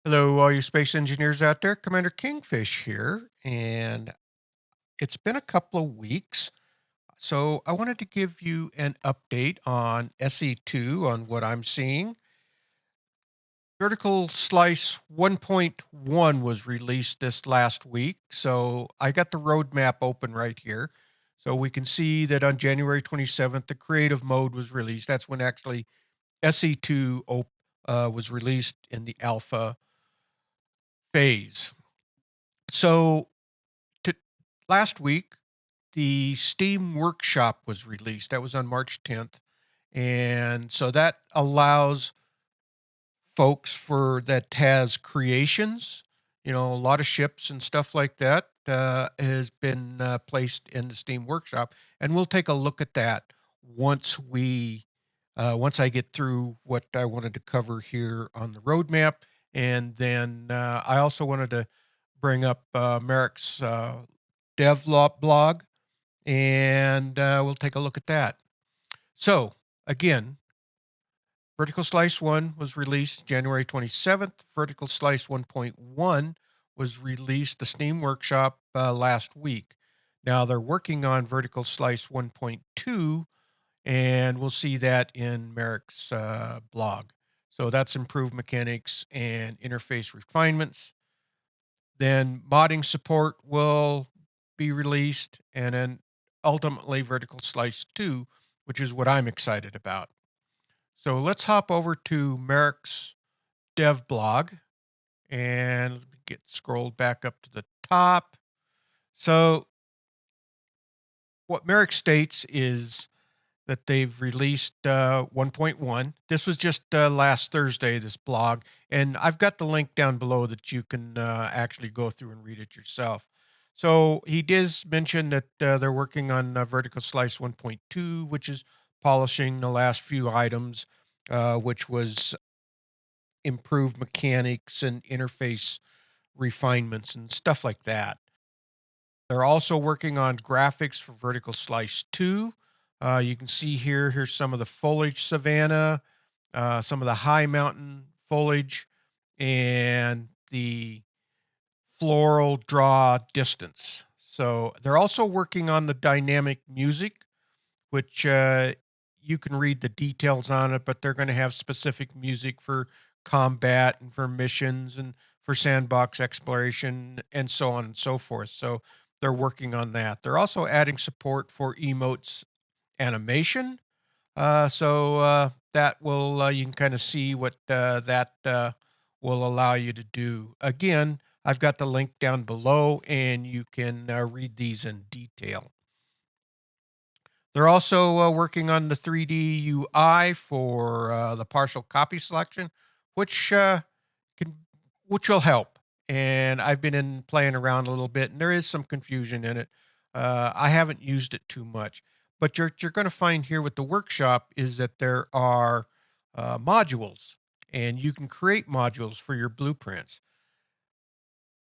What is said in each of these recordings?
Hello, all you space engineers out there. Commander Kingfish here, and it's been a couple of weeks, so I wanted to give you an update on SE2 on what I'm seeing. Vertical Slice 1.1 was released this last week, so I got the roadmap open right here. So we can see that on January 27th, the creative mode was released. That's when actually SE2 was released in the alpha phase. So to, last week, the Steam Workshop was released. That was on March 10th. And so that allows folks for that has creations, a lot of ships and stuff like that has been placed in the Steam Workshop. And we'll take a look at that once once I get through what I wanted to cover here on the roadmap. And then I also wanted to bring up Merrick's dev blog, and we'll take a look at that. So, again, Vertical Slice 1 was released January 27th. Vertical Slice 1.1 was released the Steam Workshop last week. Now they're working on Vertical Slice 1.2, and we'll see that in Merrick's blog. So that's improved mechanics and interface refinements. Then modding support will be released, and then ultimately Vertical Slice 2, which is what I'm excited about. So let's hop over to Merrick's dev blog and get scrolled back up to the top. So what Merrick states is that they've released 1.1. This was just last Thursday, this blog, and I've got the link down below that you can actually go through and read it yourself. So he does mention that they're working on Vertical Slice 1.2, which is polishing the last few items, which was improved mechanics and interface refinements and stuff like that. They're also working on graphics for Vertical Slice 2. You can see here's some of the foliage savanna, some of the high mountain foliage, and the floral draw distance. So they're also working on the dynamic music, which you can read the details on it, but they're going to have specific music for combat and for missions and for sandbox exploration and so on and so forth. So they're working on that. They're also adding support for emotes animation. So that will you can kind of see what that will allow you to do. Again, I've got the link down below, and you can read these in detail. They're also working on the 3D UI for the partial copy selection, which can which will help. And I've been playing around a little bit, and there is some confusion in it. I haven't used it too much, but you're going to find here with the workshop is that there are modules, and you can create modules for your blueprints.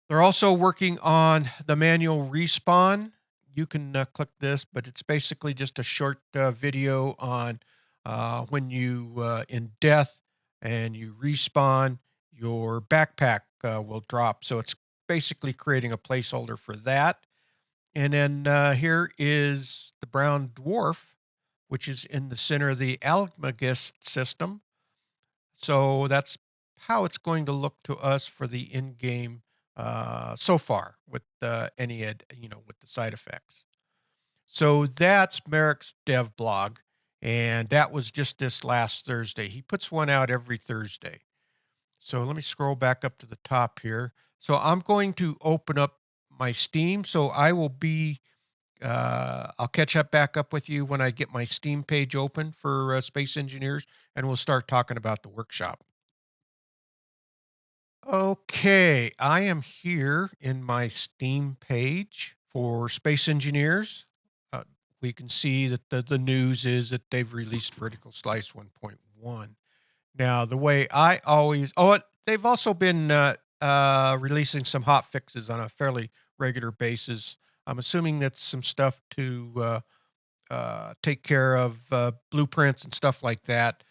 They're also working on the manual respawn. You can click this, but it's basically just a short video on when you in death and you respawn, your backpack will drop. So it's basically creating a placeholder for that. And then here is the brown dwarf, which is in the center of the Almagest system. So that's how it's going to look to us for the in-game so far with any with the side effects. So that's Merrick's dev blog, and that was just this last Thursday. He puts one out every Thursday. So let me scroll back up to the top here. So I'm going to open up my Steam. So I'll catch up back up with you when I get my Steam page open for Space Engineers, and we'll start talking about the workshop. Okay, I am here in my Steam page for Space Engineers. Uh, we can see that the news is that they've released Vertical Slice 1.1. Now, the way I always, they've also been releasing some hot fixes on a fairly regular basis. I'm assuming that's some stuff to take care of blueprints and stuff like that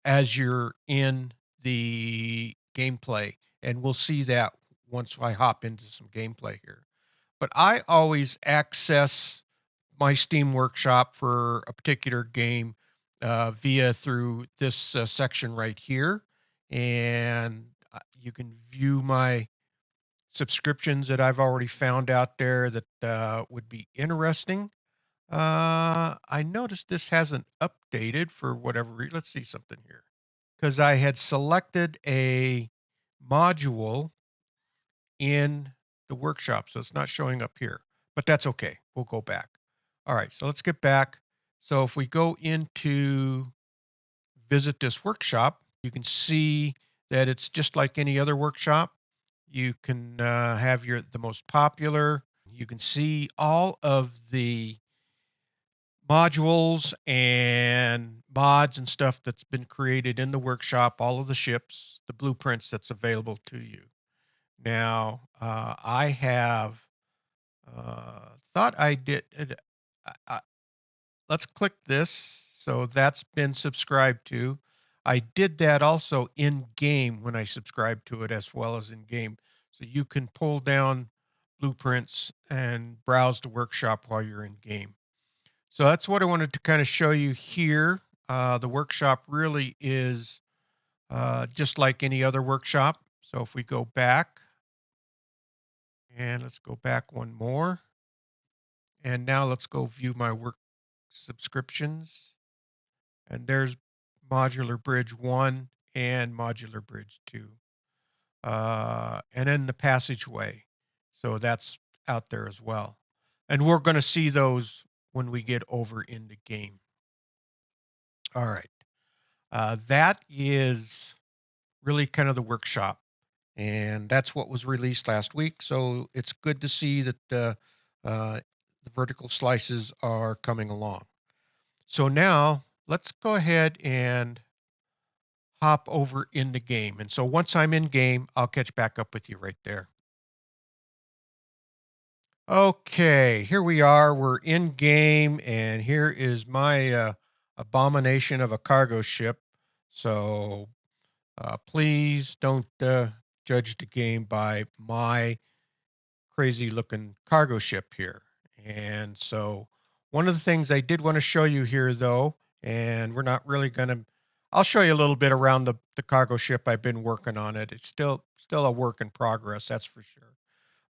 as you're in the gameplay. and we'll see that once I hop into some gameplay here. But I always access my Steam Workshop for a particular game via through this section right here, and you can view my subscriptions that I've already found out there that would be interesting. I noticed this hasn't updated for whatever reason. Let's see something here. Because I had selected a module in the workshop, so it's not showing up here. But that's okay. We'll go back. All right, so let's get back. So if we go into visit this workshop, you can see that it's just like any other workshop. You can have the most popular. You can see all of the modules and mods and stuff that's been created in the workshop, all of the ships, the blueprints that's available to you. Now, I have thought I did. Let's click this. So that's been subscribed to. I did that also in game when I subscribed to it as well as in game. So you can pull down blueprints and browse the workshop while you're in game. So that's what I wanted to kind of show you here. The workshop really is just like any other workshop. So if we go back, and let's go back one more. And now let's go view my work subscriptions. And there's Modular Bridge 1 and Modular Bridge 2. And then the passageway. So that's out there as well. And we're going to see those when we get over in the game. All right. That is really kind of the workshop. And that's what was released last week. So it's good to see that the vertical slices are coming along. So now let's go ahead and hop over in the game. And so once I'm in game, I'll catch back up with you right there. Okay, here we are. We're in game, and here is my abomination of a cargo ship. So please don't judge the game by my crazy looking cargo ship here. And so one of the things I did want to show you here though, and we're not really going to, I'll show you a little bit around the cargo ship. I've been working on it. It's still a work in progress, that's for sure.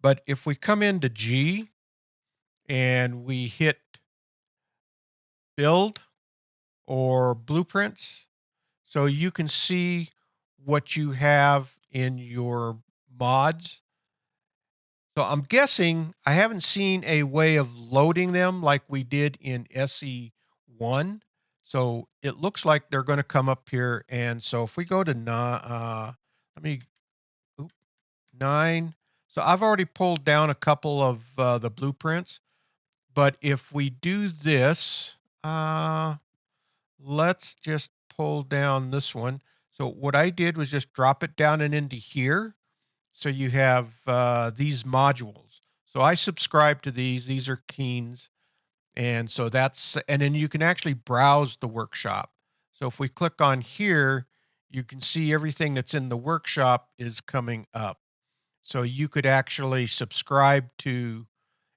But if we come into G and we hit build or blueprints, so you can see what you have in your mods. So I'm guessing I haven't seen a way of loading them like we did in SE1. So it looks like they're going to come up here. And so if we go to let me 9. So I've already pulled down a couple of the blueprints. But if we do this, let's just pull down this one. So what I did was just drop it down and into here. So you have these modules. So I subscribe to these. These are Keens. And so and then you can actually browse the workshop. So if we click on here, you can see everything that's in the workshop is coming up. So you could actually subscribe to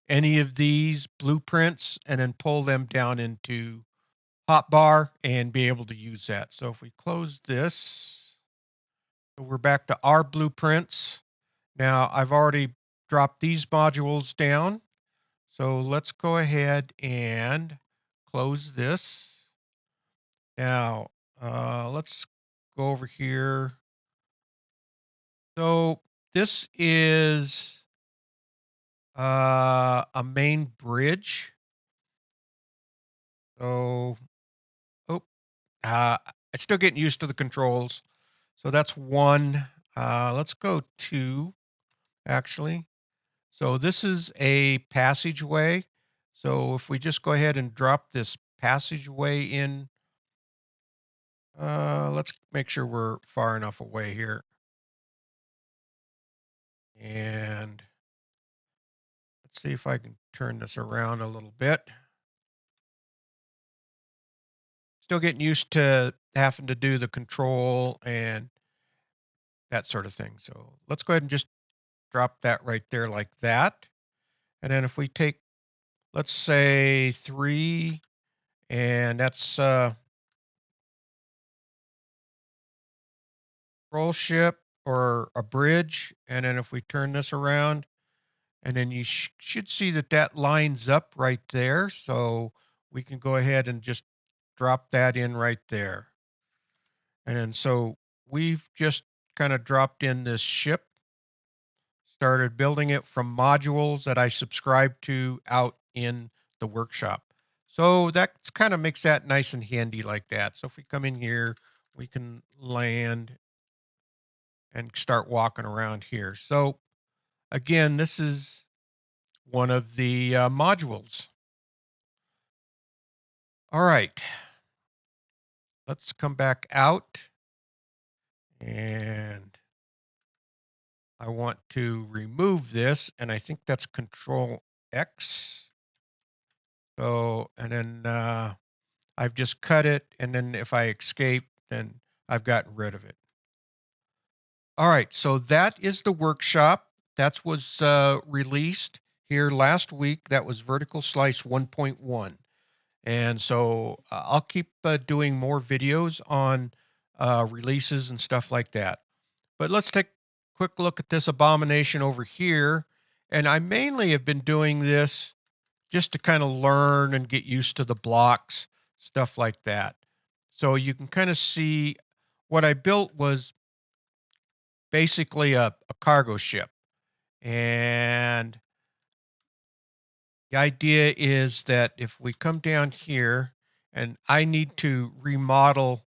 any of these blueprints and then pull them down into Hotbar and be able to use that. So if we close this, we're back to our blueprints. Now I've already dropped these modules down. So let's go ahead and close this. Now let's go over here. So this is a main bridge. So, it's still getting used to the controls. So that's 1. Let's go 2, actually. So this is a passageway. So if we just go ahead and drop this passageway in, let's make sure we're far enough away here. And let's see if I can turn this around a little bit. Still getting used to having to do the control and that sort of thing. So let's go ahead and just drop that right there like that. And then if we take, let's say 3, and that's roll ship or a bridge. And then if we turn this around, and then you should see that that lines up right there. So we can go ahead and just drop that in right there. And then so we've just kind of dropped in this ship, started building it from modules that I subscribed to out in the workshop. So that kind of makes that nice and handy like that. So if we come in here, we can land and start walking around here. So again, this is one of the modules. All right, let's come back out, and I want to remove this, and I think that's Control X. So, and then I've just cut it, and then if I escape, then I've gotten rid of it. All right, so that is the workshop. That was released here last week. That was Vertical Slice 1.1. And so I'll keep doing more videos on releases and stuff like that. But let's take a quick look at this abomination over here. And I mainly have been doing this just to kind of learn and get used to the blocks, stuff like that. So you can kind of see what I built was basically a cargo ship. And the idea is that if we come down here, and I need to remodel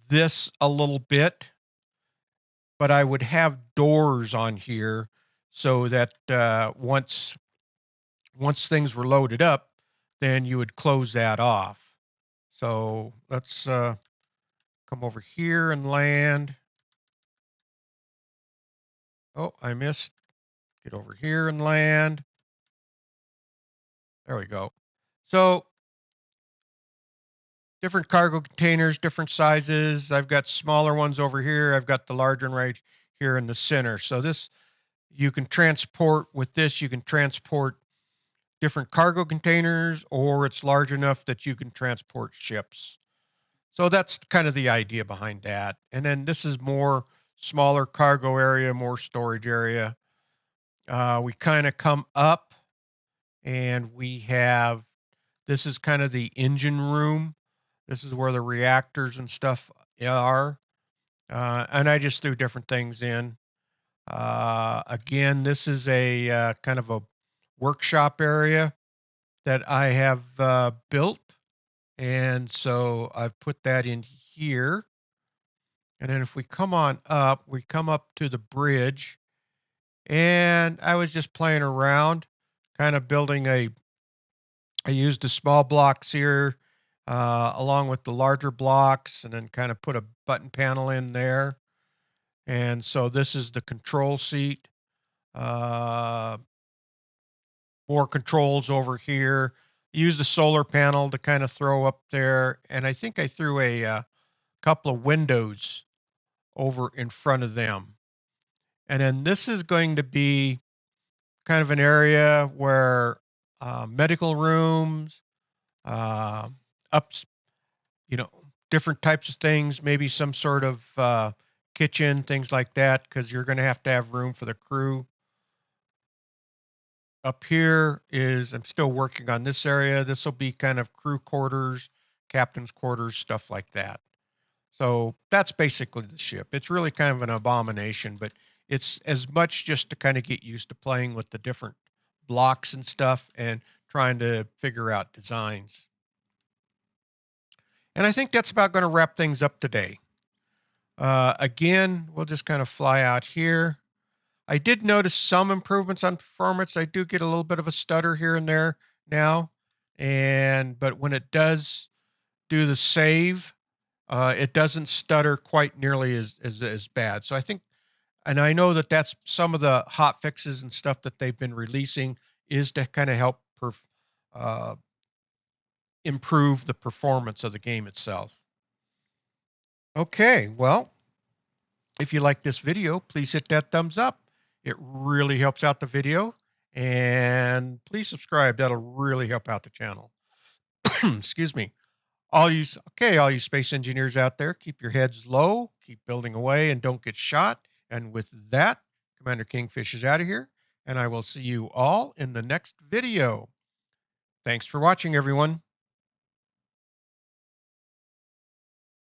this a little bit, but I would have doors on here so that once things were loaded up, then you would close that off. So let's come over here and land. Oh, I missed. Get over here and land. There we go. So different cargo containers, different sizes. I've got smaller ones over here. I've got the larger one right here in the center. So this, you can transport with this, you can transport different cargo containers, or it's large enough that you can transport ships. So that's kind of the idea behind that. And then this is more smaller cargo area, more storage area. We kind of come up, and we have, this is kind of the engine room. This is where the reactors and stuff are. And I just threw different things in. Again, this is a kind of a workshop area that I have built. And so I've put that in here. And then if we come on up, we come up to the bridge. And I was just playing around, kind of building I used the small blocks here along with the larger blocks, and then kind of put a button panel in there. And so this is the control seat. Uh, More controls over here. Use the solar panel to kind of throw up there. And I think I threw a couple of windows over in front of them. And then this is going to be kind of an area where medical rooms, uh, ups, you know, different types of things, maybe some sort of kitchen, things like that, because you're going to have room for the crew. Up here is, I'm still working on this area. This will be kind of crew quarters, captain's quarters, stuff like that. So that's basically the ship. It's really kind of an abomination, but it's as much just to kind of get used to playing with the different blocks and stuff and trying to figure out designs. And I think that's about going to wrap things up today. Again, we'll just kind of fly out here. I did notice some improvements on performance. I do get a little bit of a stutter here and there now, but when it does do the save, it doesn't stutter quite nearly as bad. So I think, and I know that that's some of the hot fixes and stuff that they've been releasing is to kind of help uh, improve the performance of the game itself. Okay, well, If you like this video, please hit that thumbs up. It really helps out the video. And please subscribe. That'll really help out the channel. Excuse me. All you space engineers out there, keep your heads low, keep building away, and don't get shot. And with that, Commander Kingfish is out of here, and I will see you all in the next video. Thanks for watching, everyone.